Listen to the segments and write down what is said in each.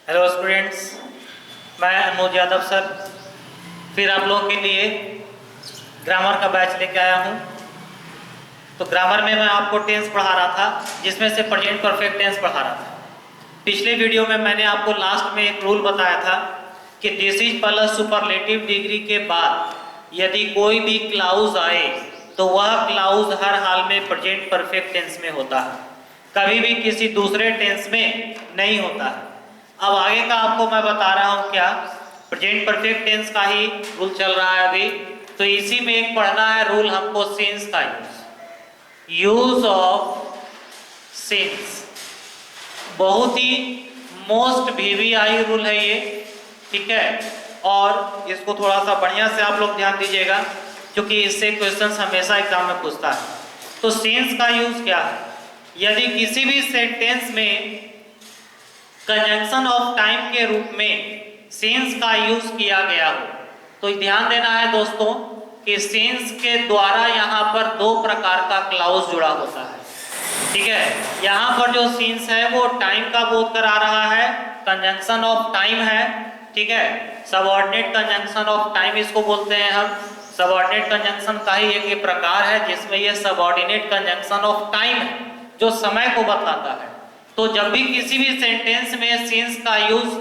Hello students, मैं अनुज Yadav sir फिर आप लोगों के लिए ग्रामर का बैच लेके आया हूँ। तो ग्रामर में मैं आपको टेंस पढ़ा रहा था, जिसमें से प्रेजेंट परफेक्ट टेंस पढ़ा रहा था। पिछले वीडियो में मैंने आपको लास्ट में एक रूल बताया था कि this is plus superlative degree के बाद यदि कोई भी क्लाउज आए तो वह क्लाउज हर हाल में प्रेजेंट परफेक्ट टेंस में होता है, कभी भी किसी दूसरे टेंस में नहीं होता है। अब आगे का आपको मैं बता रहा हूँ क्या, प्रेजेंट परफेक्ट टेंस का ही रूल चल रहा है अभी। तो इसी में एक पढ़ना है रूल हमको, सिंस का यूज ऑफ सिंस। बहुत ही मोस्ट वीवीआई रूल है ये, ठीक है। और इसको थोड़ा सा बढ़िया से आप लोग ध्यान दीजिएगा, क्योंकि इससे क्वेश्चंस हमेशा एग्जाम में पूछता है। तो सिंस का यूज क्या है, यदि किसी भी सेंटेंस में कंजंक्शन ऑफ टाइम के रूप में सिंस का यूज किया गया हो, तो ध्यान देना है दोस्तों कि सिंस के द्वारा यहाँ पर दो प्रकार का क्लाउज जुड़ा होता है, ठीक है। यहाँ पर जो सिंस है वो टाइम का बोध करा रहा है, कंजंक्शन ऑफ टाइम है, ठीक है। सबऑर्डिनेट कंजंक्शन ऑफ टाइम इसको बोलते हैं हम। सबऑर्डिनेट कंजंक्शन का ही एक प्रकार है जिसमें ये सबऑर्डिनेट कंजंक्शन ऑफ टाइम है, जो समय को बतलाता है। तो जब भी किसी भी सेंटेंस में सिंस का यूज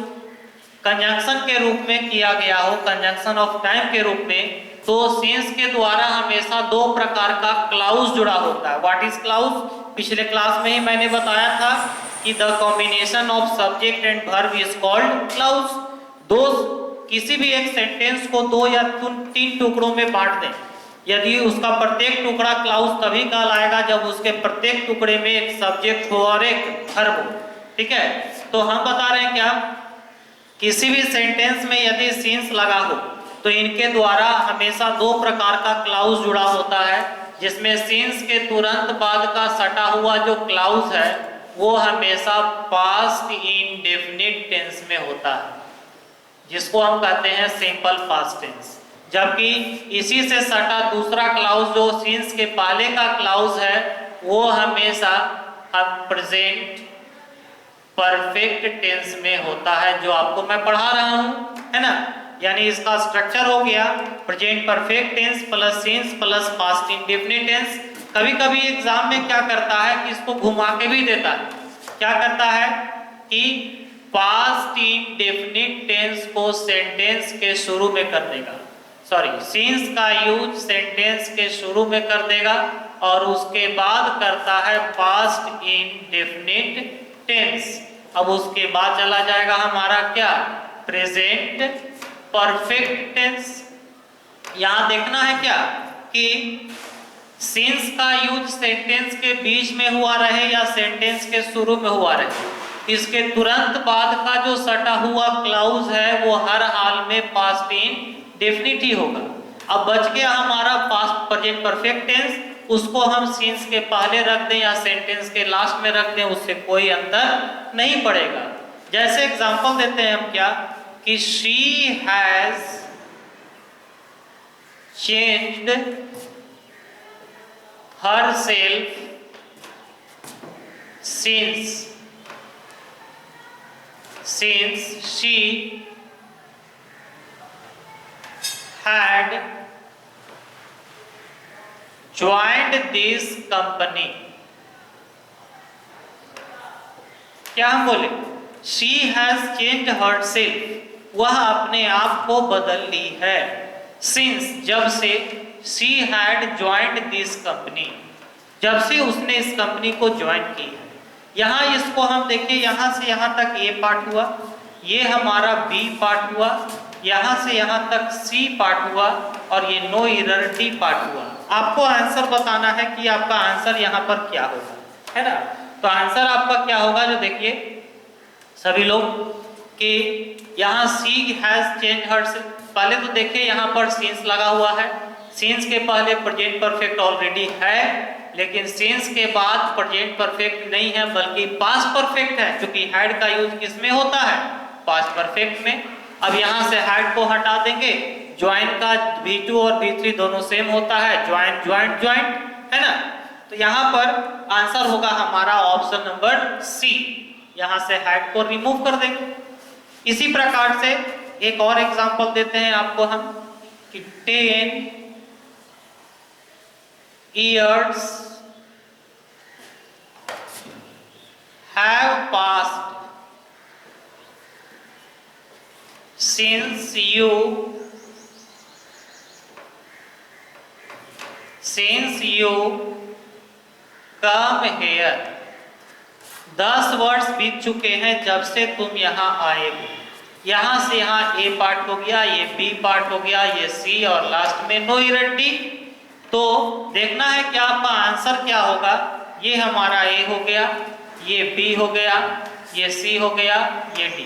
कंजंक्शन के रूप में किया गया हो, कंजंक्शन ऑफ टाइम के रूप में, तो सिंस के द्वारा हमेशा दो प्रकार का क्लाउज जुड़ा होता है। What is clause? पिछले क्लास में ही मैंने बताया था कि the combination of subject and verb is called clause. दो किसी भी एक सेंटेंस को दो या तीन टुकड़ों में बांट दें, यदि उसका प्रत्येक टुकड़ा क्लाउज तभी कहलाएगा जब उसके प्रत्येक टुकड़े में एक सब्जेक्ट हो और एक वर्ब हो, ठीक है। तो हम बता रहे हैं क्या, किसी भी सेंटेंस में यदि सिंस लगा हो तो इनके द्वारा हमेशा दो प्रकार का क्लाउज जुड़ा होता है, जिसमें सिंस के तुरंत बाद का सटा हुआ जो क्लाउज है वो हमेशा पास्ट इंडेफिनिट टेंस में होता है, जिसको हम कहते हैं सिंपल पास्ट टेंस। जबकि इसी से सटा दूसरा क्लाउज जो सिंस के पहले का क्लाउज है वो हमेशा प्रेजेंट परफेक्ट टेंस में होता है, जो आपको मैं पढ़ा रहा हूं, है ना। यानी इसका स्ट्रक्चर हो गया present perfect tense plus since plus past indefinite tense. कभी कभी एग्जाम में क्या करता है कि इसको घुमा के भी देता है। क्या करता है कि पास्ट इंडेफिनिट टेंस को सेंटेंस के शुरू में कर देगा, सिंस का यूज सेंटेंस के शुरू में कर देगा और उसके बाद करता है पास्ट इंडेफिनिट टेंस। अब उसके बाद चला जाएगा हमारा क्या, प्रेजेंट परफेक्ट टेंस। यहां देखना है क्या कि सिंस का यूज सेंटेंस के बीच में हुआ रहे या सेंटेंस के शुरू में हुआ रहे, इसके तुरंत बाद का जो सटा हुआ क्लाउज है वो हर हाल में पास्ट इंडेफिनिट ही होगा। अब बच गया हमारा पास्ट प्रेजेंट परफेक्ट टेंस, उसको हम सिंस के पहले रख दें या सेंटेंस के लास्ट में रख दें, उससे कोई अंतर नहीं पड़ेगा। जैसे एग्जांपल देते हैं हम क्या, कि she has changed herself since she had joined this company। क्या हम बोले, she has changed herself, वह अपने आप को बदल ली है, since जब से, she had joined this company जब से उसने इस कंपनी को ज्वाइन की है। यहाँ इसको हम देखिए, यहाँ से यहाँ तक ए पार्ट हुआ, ये हमारा बी पार्ट हुआ, यहाँ से यहाँ तक सी पार्ट हुआ और ये नो एरर डी पार्ट हुआ। आपको आंसर बताना है कि आपका आंसर यहाँ पर क्या होगा, है ना। तो आंसर आपका क्या होगा, जो देखिए सभी लोग कि यहाँ सी हैज चेंज हर्सेल्फ। पहले तो देखिए यहाँ पर सिंस लगा हुआ है, सिंस के पहले प्रेजेंट परफेक्ट ऑलरेडी है, लेकिन सिंस के बाद प्रेजेंट परफेक्ट नहीं है बल्कि पास्ट परफेक्ट है, क्योंकि हैड का यूज किसमें होता है, पास्ट परफेक्ट में। अब यहाँ से हैड को हटा देंगे, ज्वाइन का V2 और V3 दोनों सेम होता है, ज्वाइन ज्वाइंट ज्वाइंट, है ना। तो यहाँ पर आंसर होगा हमारा ऑप्शन नंबर सी। यहाँ से हैड को रिमूव कर देंगे, इसी प्रकार से एक और एग्जांपल देते हैं आपको हम कि 10 years have passed since you come here। 10 वर्ष बीत चुके हैं जब से तुम यहाँ आए हो। यहाँ से यहाँ ए पार्ट हो गया, ये बी पार्ट हो गया, ये सी और लास्ट में नो इरर डी। तो देखना है कि आपका आंसर क्या होगा। ये हमारा ए हो गया, ये बी हो गया, ये सी हो गया, ये डी।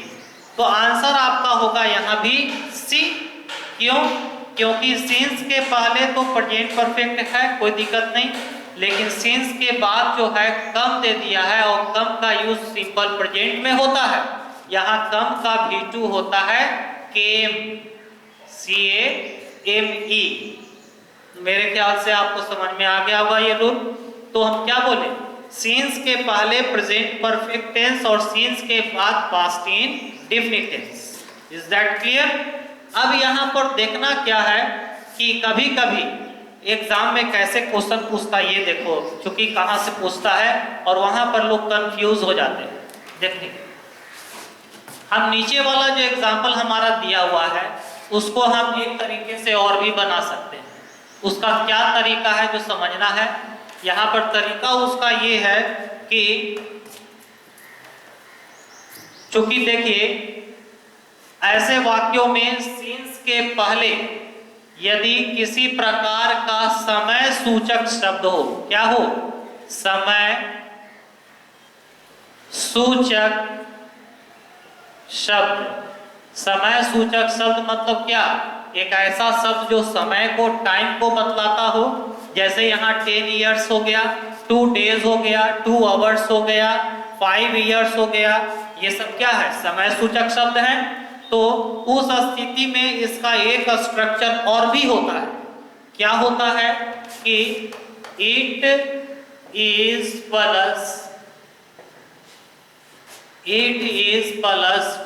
तो आंसर आपका होगा यहाँ भी सी। क्यों? क्योंकि सिंस के पहले तो प्रेजेंट परफेक्ट है, कोई दिक्कत नहीं, लेकिन सिंस के बाद जो है कम दे दिया है और कम का यूज सिंपल प्रेजेंट में होता है। यहाँ कम का V2 होता है केम, CAME। मेरे ख्याल से आपको समझ में आ गया होगा ये रूल। तो हम क्या बोले, सिंस के पहले प्रेजेंट परफेक्ट टेंस और सिंस के बाद past indefinite tense. Is that clear? अब यहाँ पर देखना क्या है कि कभी कभी एग्जाम में कैसे क्वेश्चन पूछता है, ये देखो, क्योंकि कहाँ से पूछता है और वहां पर लोग कंफ्यूज हो जाते हैं। देखिए, हम नीचे वाला जो एग्जाम्पल हमारा दिया हुआ है उसको हम एक तरीके से और भी बना सकते हैं। उसका क्या तरीका है जो समझना है। यहाँ पर तरीका उसका ये है कि चूंकि देखिए ऐसे वाक्यों में सिंस के पहले यदि किसी प्रकार का समय सूचक शब्द हो, क्या हो, समय सूचक शब्द। समय सूचक शब्द मतलब क्या, एक ऐसा शब्द जो समय को, टाइम को बतलाता हो। जैसे यहाँ 10 years हो गया, 2 days हो गया, 2 hours हो गया, 5 years हो गया, ये सब क्या है, समय सूचक शब्द हैं। तो उस स्थिति में इसका एक स्ट्रक्चर और भी होता है। क्या होता है कि it is plus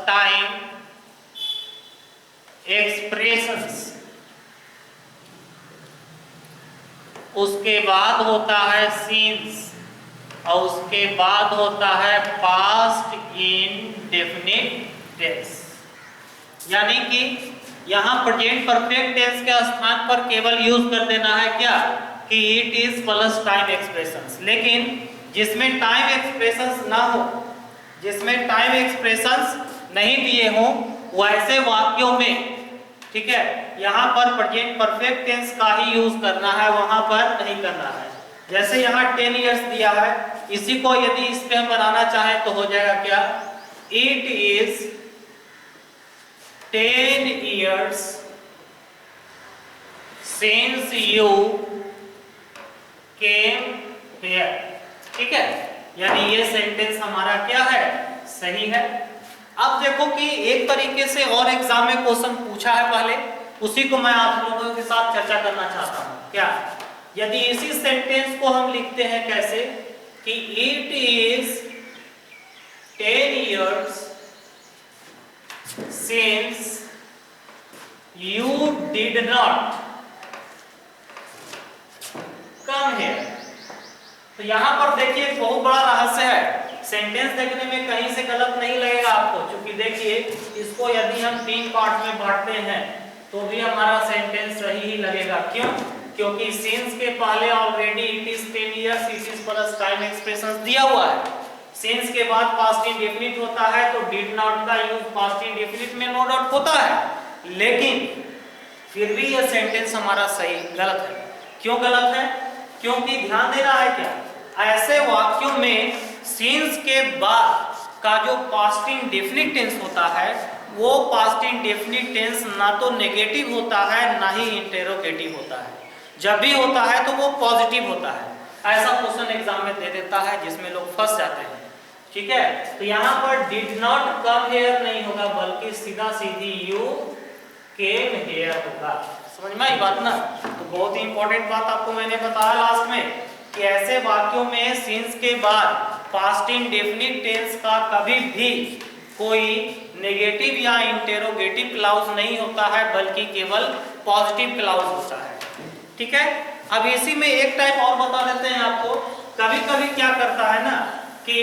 time expressions, उसके बाद होता है सीन्स और उसके बाद होता है पास्ट इंडेफिनिट टेंस। यानी कि यहाँ प्रेजेंट परफेक्ट टेंस के स्थान पर केवल यूज कर देना है क्या, कि it is plus time expressions. लेकिन जिसमें टाइम एक्सप्रेशंस ना हो, जिसमें टाइम एक्सप्रेशंस नहीं दिए हों, वैसे वाक्यों में, ठीक है, यहाँ पर प्रेजेंट परफेक्ट टेंस का ही यूज करना है, वहां पर नहीं करना है। जैसे यहाँ 10 years दिया है, इसी को यदि इस पे हम बनाना चाहें तो हो जाएगा क्या, it is 10 years since you came here। ठीक है, यानी ये सेंटेंस हमारा क्या है, सही है। अब देखो कि एक तरीके से और एग्जाम में क्वेश्चन पूछा है पहले, उसी को मैं आप लोगों के साथ चर्चा करना चाहता हूं। क्या, यदि इसी सेंटेंस को हम लिखते हैं कैसे कि it is 10 years since you did not come here। तो यहां पर देखिए बहुत बड़ा रहस्य है। सेंटेंस देखने में कहीं से गलत नहीं लगेगा आपको, क्योंकि देखिए इसको यदि हम 3 पार्ट में बांटते हैं तो भी हमारा सेंटेंस सही ही लगेगा। क्यों? क्योंकि सिंस के पहले already it is 10 years, it is plus time expressions दिया हुआ है। सिंस के बाद पास्ट इंडेफिनिट होता है तो डिड नॉट का यूज पास्ट इंडेफिनिट में नो डाउट होता है, लेकिन फिर भी यह सेंटेंस हमारा सही गलत है। क्यों गलत है? क्योंकि ध्यान देना है क्या, ऐसे वाक्यों में सिंस के बाद का जो पास्ट इंडेफिनिट टेंस होता है वो पास्ट इंडेफिनिट टेंस ना तो नेगेटिव होता है ना ही इंटेरोगेटिव होता है। जब भी होता है तो वो पॉजिटिव होता है। ऐसा क्वेश्चन एग्जाम में दे देता है जिसमें लोग फंस जाते हैं। ठीक है, तो यहाँ पर डिड नॉट कम हियर नहीं होगा, बल्कि सीधा सीधी यू केम हियर होगा। समझ में आई बात ना? तो बहुत ही इंपॉर्टेंट बात आपको मैंने बताया लास्ट में कि ऐसे वाक्यों में सिंस के बाद पास्ट इंडेफिनिट टेंस का कभी भी कोई नेगेटिव या इंटेरोगेटिव क्लाउज नहीं होता है, बल्कि केवल पॉजिटिव क्लाउज होता है। ठीक है, अब इसी में एक टाइप और बता देते हैं आपको। कभी कभी क्या करता है ना कि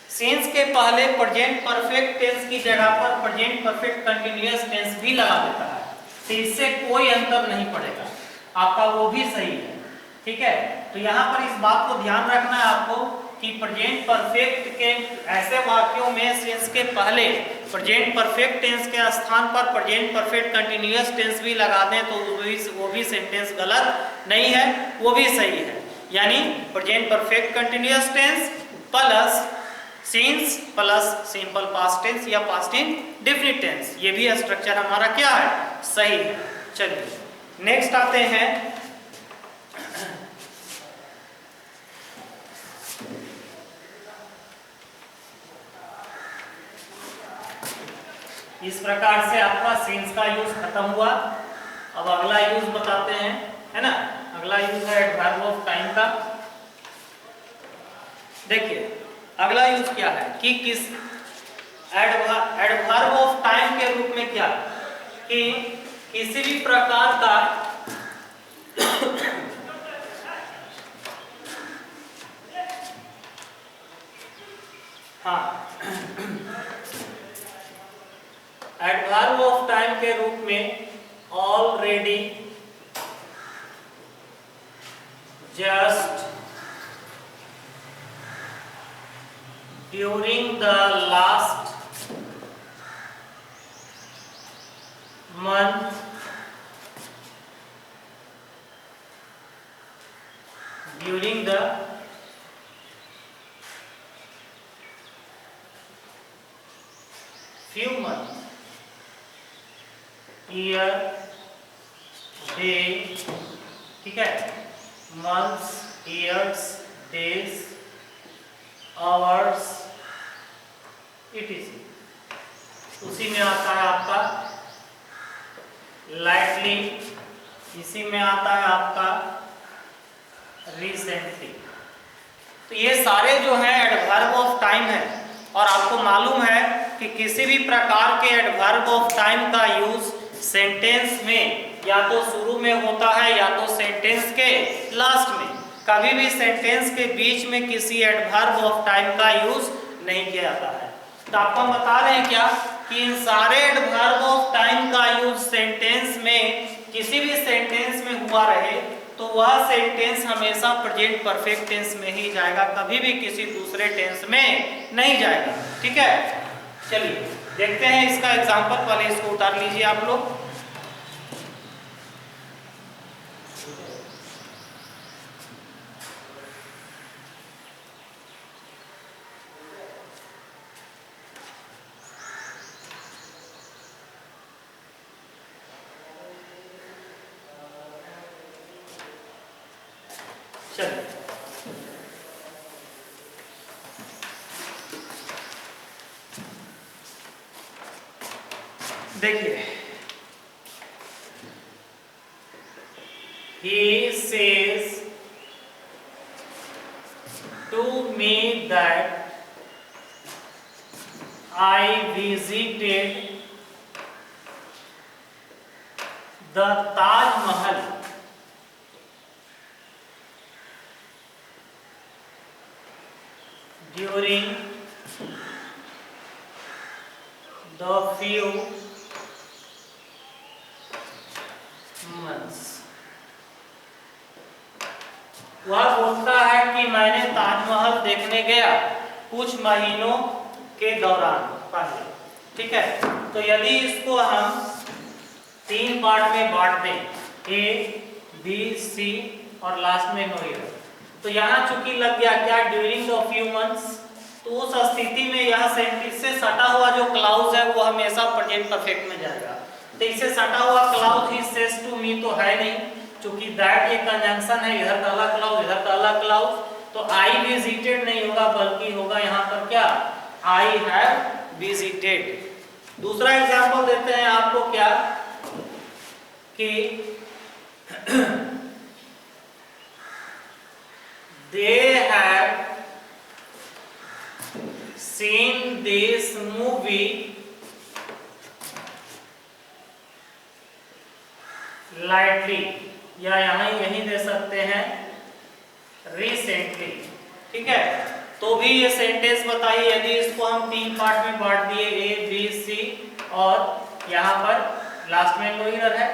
सेंस के पहले प्रेजेंट परफेक्ट टेंस की जगह पर प्रेजेंट परफेक्ट कंटिन्यूअस टेंस भी लगा देता है, तो इससे कोई अंतर नहीं पड़ेगा आपका, वो भी सही है। ठीक है, तो यहाँ पर इस बात को ध्यान रखना है आपको कि प्रेजेंट परफेक्ट के ऐसे वाक्यों में सेंस के पहले प्रेजेंट परफेक्ट टेंस के स्थान पर प्रेजेंट परफेक्ट कंटिन्यूअस टेंस भी लगा दें तो वो भी सेंटेंस गलत नहीं है, वो भी सही है। यानी present perfect continuous tense plus since plus simple past tense या पास्ट इंडेफिनिट टेंस, ये भी स्ट्रक्चर हमारा क्या है, सही है। चलिए नेक्स्ट आते हैं। इस प्रकार से आपका सिंस का यूज खत्म हुआ। अब अगला यूज बताते हैं, है ना। अगला यूज है एडवर्ब ऑफ टाइम का। देखिए अगला यूज क्या है कि किस एडवर्ब ऑफ टाइम के रूप में क्या कि किसी भी प्रकार का हाँ एडवर्ब ऑफ टाइम के रूप में already, just, during the last month, during the few months, year, day, ठीक है, months, years, days, hours, etc। उसी में आता है आपका लाइटली, इसी में आता है आपका रिसेंटली। तो ये सारे जो है एडवर्ब ऑफ टाइम है, और आपको मालूम है कि किसी भी प्रकार के एडवर्ब ऑफ टाइम का यूज सेंटेंस में या तो शुरू में होता है या तो सेंटेंस के लास्ट में। कभी भी सेंटेंस के बीच में किसी एडवर्ब ऑफ टाइम का यूज नहीं किया जाता है। तो आपको हम बता रहे हैं क्या कि इन सारे एडवर्ब ऑफ टाइम का यूज सेंटेंस में किसी भी सेंटेंस में हुआ रहे तो वह सेंटेंस हमेशा प्रेजेंट परफेक्ट टेंस में ही जाएगा, कभी भी किसी दूसरे टेंस में नहीं जाएगा। ठीक है, चलिए देखते हैं इसका एग्जांपल। पहले इसको उतार लीजिए आप लोग। चलिए देखिए, he says to me that I visited the Taj Mahal during the few months। वह बोलता है कि मैंने ताजमहल देखने गया कुछ महीनों के दौरान पहले। ठीक है, तो यदि इसको हम 3 पार्ट में बांट दें, ए बी सी और लास्ट में नो ईयर, तो यहाँ चूंकि लग गया क्या ड्यूरिंग द फ्यू मंथ्स, तो उस स्थिति में यह सेंटेंस से सटा हुआ जो क्लाउज है वो हमेशा प्रेजेंट परफेक्ट में जाएगा। तो इससे सटा हुआ क्लाउज ही सेज टू मी तो है नहीं, क्योंकि दैट ये कंजंक्शन है, इधर का अलग क्लाउज इधर का अलग क्लाउज, तो आई विजिटेड नहीं होगा बल्कि होगा यहाँ पर क्या, आई हैव विजिटेड। दूसरा एग्जांपल देते हैं आपको क्या कि they have seen this movie lightly, या यहाँ यही दे सकते हैं recently। ठीक है, तो भी ये सेंटेंस बताइए, यदि इसको हम 3 पार्ट में बांट दिए, ए बी सी, और यहाँ पर लास्ट में नो एरर है,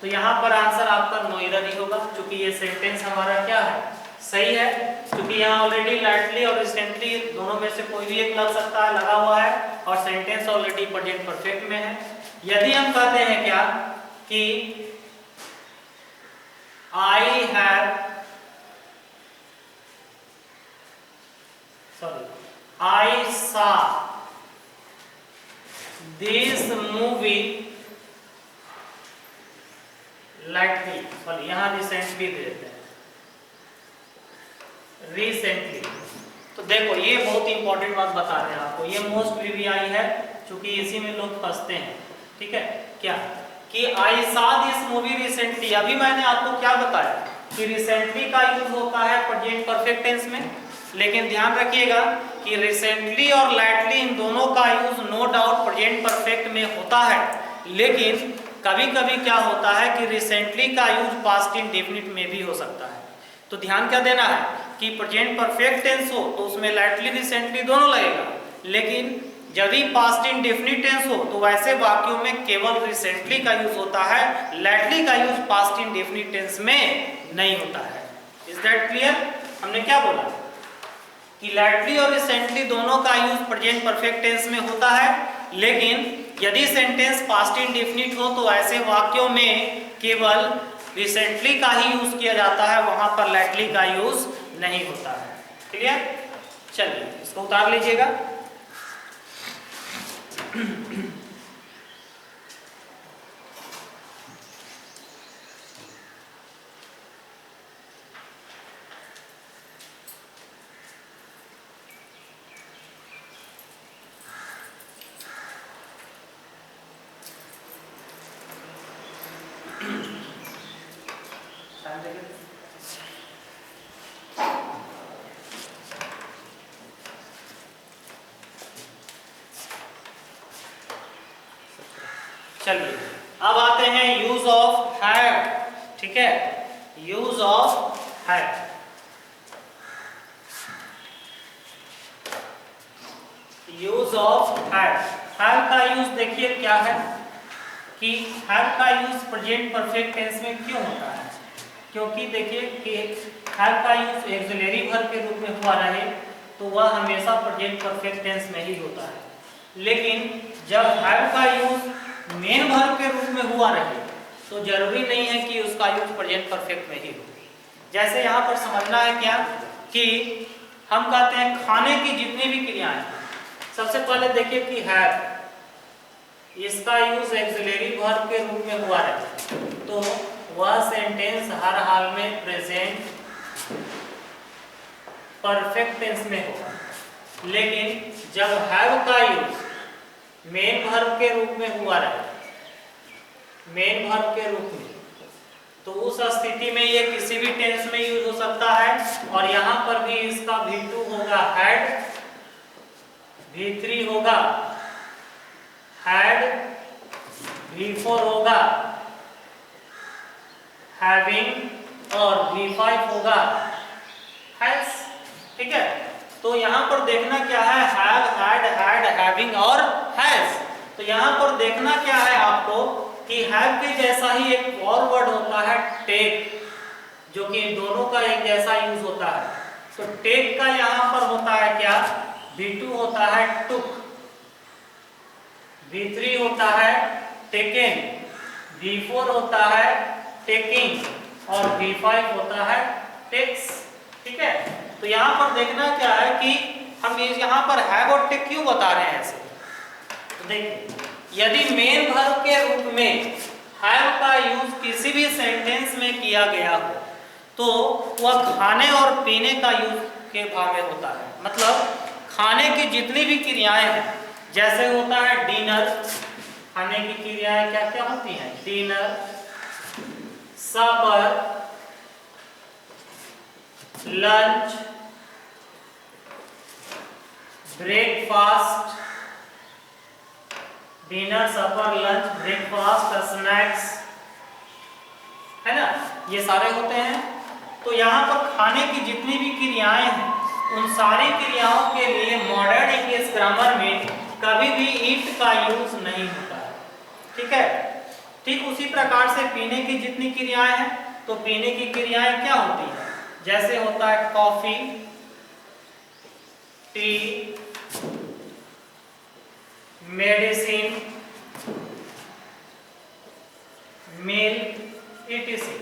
तो यहाँ पर आंसर आपका नो एरर ही होगा, क्योंकि ये सेंटेंस हमारा क्या है, सही है। क्योंकि यहाँ ऑलरेडी लाइटली और रिसेंटली दोनों में से कोई भी एक लग सकता है, लगा हुआ है, और सेंटेंस ऑलरेडी प्रेजेंट परफेक्ट में है। यदि हम कहते हैं क्या कि I have, sorry, I saw this movie lately, sorry यहाँ recently दे देते हैं, recently। तो देखो ये बहुत इंपॉर्टेंट बात बता रहे हैं आपको, ये मोस्ट वीवीआई है, क्योंकि इसी में लोग फंसते हैं। ठीक है, क्या कि I saw this movie recently, अभी मैंने आपको क्या बताया कि रिसेंटली का यूज होता है प्रेजेंट परफेक्ट टेंस में, लेकिन ध्यान रखिएगा कि रिसेंटली और लाइटली इन दोनों का use no doubt present perfect में होता है, लेकिन कभी कभी क्या होता है कि रिसेंटली का यूज पास्ट इंडेफिनिट में भी हो सकता है। तो ध्यान क्या देना है कि प्रेजेंट परफेक्ट टेंस हो तो उसमें लाइटली रिसेंटली दोनों लगेगा, लेकिन जब भी पास्ट इंडेफिनिट टेंस हो तो वैसे वाक्यों में केवल रिसेंटली का यूज होता है, लाइटली का यूज पास्ट इंडेफिनिट टेंस में नहीं होता है। Is that clear? हमने क्या बोला कि लाइटली और रिसेंटली दोनों का यूज प्रेजेंट परफेक्ट टेंस में होता है, लेकिन यदि सेंटेंस पास्ट इंडेफिनिट हो तो ऐसे वाक्यों में केवल रिसेंटली का ही यूज किया जाता है, वहां पर लाइटली का यूज नहीं होता है। क्लियर? चलिए इसको उतार लीजिएगा। चलिए अब आते हैं यूज ऑफ हैव। ठीक है, use of have. Use of have, have का यूज देखिए क्या है कि हैव का यूज प्रेजेंट परफेक्ट टेंस में क्यों होता है, क्योंकि देखिए कि हैव का यूज ऑक्सिलरी वर्ब के रूप में हुआ रहे तो वह हमेशा प्रेजेंट परफेक्ट टेंस में ही होता है, लेकिन जब हैव का यूज मेन वर्ब के रूप में हुआ रहे तो जरूरी नहीं है कि उसका यूज प्रेजेंट परफेक्ट में ही हो। जैसे यहाँ पर समझना है क्या कि हम कहते हैं खाने की जितनी भी क्रियाएं, सबसे पहले देखिए कि हैव, इसका यूज ऑक्सिलरी वर्ब के रूप में हुआ रहे तो वह सेंटेंस हर हाल में प्रेजेंट परफेक्ट टेंस में होगा, लेकिन जब हैव का यूज मेन वर्ब के रूप में हुआ रहे, मेन वर्ब के रूप में, तो उस स्थिति में ये किसी भी टेंस में यूज हो सकता है। और यहाँ पर भी इसका V2 होगा हैड, V3 होगा हैड, V4 होगा हैविंग और V5 होगा हैज। ठीक है, तो यहाँ पर देखना क्या है, हैव, हैड, हैड, हैविंग और हैज। तो यहाँ पर देखना क्या है आपको कि हैव के जैसा ही एक और वर्ड होता है टेक, जो कि दोनों का एक जैसा यूज होता है। तो टेक का यहाँ पर होता है क्या, V2 होता है टुक, V3 होता है टेकन, V4 होता है टेकिंग और V5 होता है टेक्स। ठीक है, तो यहाँ पर देखना क्या है कि हम यहाँ पर हैव और टेक क्यों बता रहे हैं ऐसे। तो देखिए, यदि मेन वर्ब के रूप में हैव का यूज किसी भी सेंटेंस में किया गया हो तो वह खाने और पीने का यूज के भाव में होता है। मतलब खाने की जितनी भी क्रियाएं हैं, जैसे होता है डिनर, खाने की क्रियाएं क्या क्या होती हैं, डिनर, सपर, लंच, ब्रेकफास्ट, डिनर, सपर, लंच, ब्रेकफास्ट, स्नैक्स, है ना, ये सारे होते हैं। तो यहाँ पर खाने की जितनी भी क्रियाएं हैं उन सारी क्रियाओं के लिए मॉडर्न इंग्लिश ग्रामर में कभी भी ईट का यूज नहीं होता है। ठीक है। ठीक उसी प्रकार से पीने की जितनी क्रियाएं हैं, तो पीने की क्रियाएं क्या होती है, जैसे होता है coffee, T, medicine, milk, etc।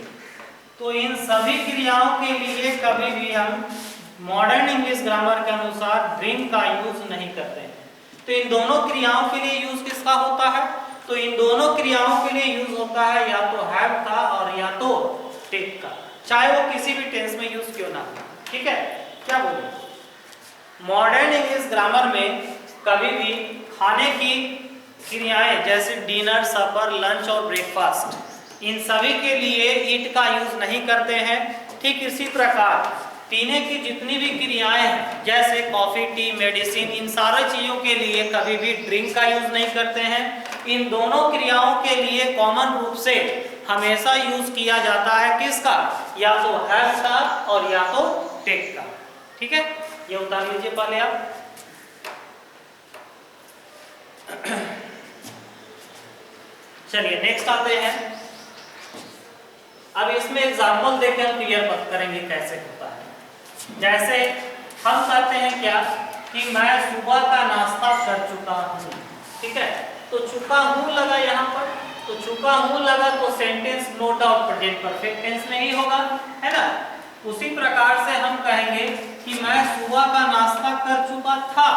तो इन सभी क्रियाओं के लिए कभी भी हम मॉडर्न इंग्लिश ग्रामर के अनुसार ड्रिंक का यूज नहीं करते हैं। तो इन दोनों क्रियाओं के लिए यूज किसका होता है, तो इन दोनों क्रियाओं के लिए यूज होता है या तो हैव का और या तो टेक का, चाहे वो किसी भी टेंस में यूज क्यों ना हो। ठीक है। क्या बोले, मॉडर्न इंग्लिश ग्रामर में कभी भी खाने की क्रियाएं जैसे डिनर, सपर, लंच और ब्रेकफास्ट, इन सभी के लिए ईट का यूज नहीं करते हैं। ठीक इसी प्रकार पीने की जितनी भी क्रियाएं हैं जैसे कॉफी, टी, मेडिसिन, इन सारी चीजों के लिए कभी भी ड्रिंक का यूज नहीं करते हैं। इन दोनों क्रियाओं के लिए कॉमन रूप से हमेशा यूज किया जाता है किसका, या तो हैव का और या तो टेक का। ठीक है, ये उतार लीजिए पहले आप। चलिए नेक्स्ट आते हैं। अब इसमें एग्जाम्पल देकर हम क्लियर करेंगे कैसे होता है। जैसे हम कहते हैं क्या कि मैं सुबह का नाश्ता कर चुका हूँ। ठीक है, तो चुका हूँ लगा यहाँ पर, तो चुका हूँ लगा तो sentence no doubt present perfect tense में ही होगा, है ना। उसी प्रकार से हम कहेंगे कि मैं सुबह का नाश्ता कर चुका था,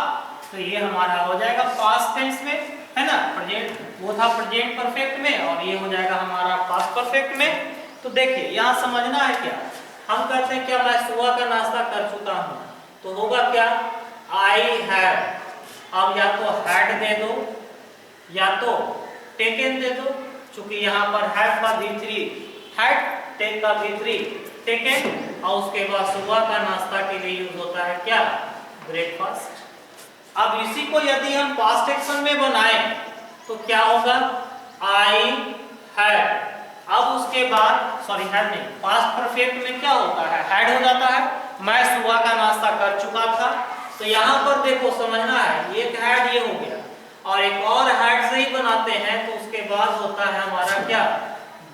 तो ये हमारा हो जाएगा पास्ट टेंस में, है ना। प्रेजेंट वो था प्रेजेंट परफेक्ट में और ये हो जाएगा हमारा पास्ट परफेक्ट में। तो देखिए यहाँ समझना है क्या, हम कहते हैं क्या मैं सुबह का नाश्ता कर चुका हूँ, तो होगा क्या आई हैव। अब या तो हैड दे दो या तो टेकन दे दो, चूंकि यहाँ पर हैव का V3, हैड टेक का V3 टेकन, और उसके बाद सुबह का नाश्ता के लिए यूज होता है क्या, ब्रेकफास्ट। अब इसी को यदि हम पास्ट एक्शन में बनाएं तो क्या होगा, आई हैड। अब उसके बाद सॉरी हैड नहीं, पास्ट परफेक्ट में क्या होता है, हैड हो जाता है। मैं सुबह का नाश्ता कर चुका था, तो यहाँ पर देखो समझना है, एक हैड ये हो गया और एक और हैड से ही बनाते हैं, तो उसके बाद होता है हमारा क्या,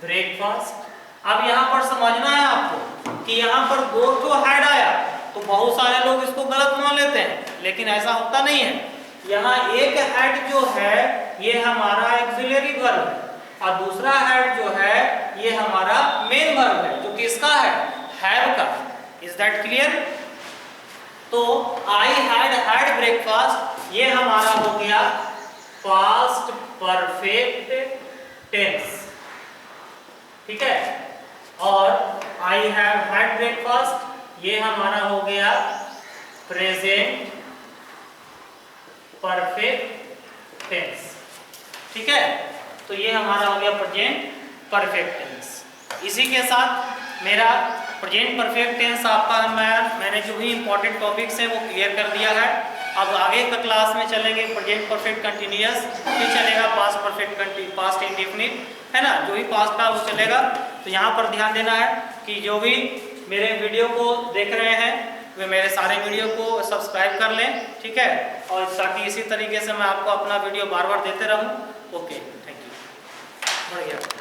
ब्रेकफास्ट। अब यहाँ पर समझना है आपको कि यहाँ पर दो तो हैड आया, तो बहुत सारे लोग इसको गलत मान लेते हैं, लेकिन ऐसा होता नहीं है। यहाँ एक हैड जो है ये हमारा ऑक्सिलरी वर्ब है और दूसरा हैड जो है ये हमारा मेन वर्ब है, जो किसका है, हैव का। Is that clear. तो आई हैड ब्रेकफास्ट ये हमारा हो गया पास्ट परफेक्ट टेंस। ठीक है, और आई हैव हैड ब्रेकफास्ट ये हमारा हो गया प्रेजेंट परफेक्ट टेंस। ठीक है, तो ये हमारा हो गया प्रेजेंट परफेक्ट टेंस। इसी के साथ मेरा प्रेजेंट परफेक्ट टेंस आपका मैंने जो भी इंपॉर्टेंट टॉपिक्स हैं वो क्लियर कर दिया है। अब आगे का क्लास में चलेंगे प्रेजेंट परफेक्ट कंटिन्यूअस, फिर चलेगा पास्ट परफेक्ट पास्ट इंडेफिनिट, है ना, जो भी पास्ट का वो चलेगा। तो यहाँ पर ध्यान देना है कि जो भी मेरे वीडियो को देख रहे हैं वे मेरे सारे वीडियो को सब्सक्राइब कर लें। ठीक है, और ताकि इसी तरीके से मैं आपको अपना वीडियो बार बार देते रहूँ। ओके, थैंक यू, बढ़िया।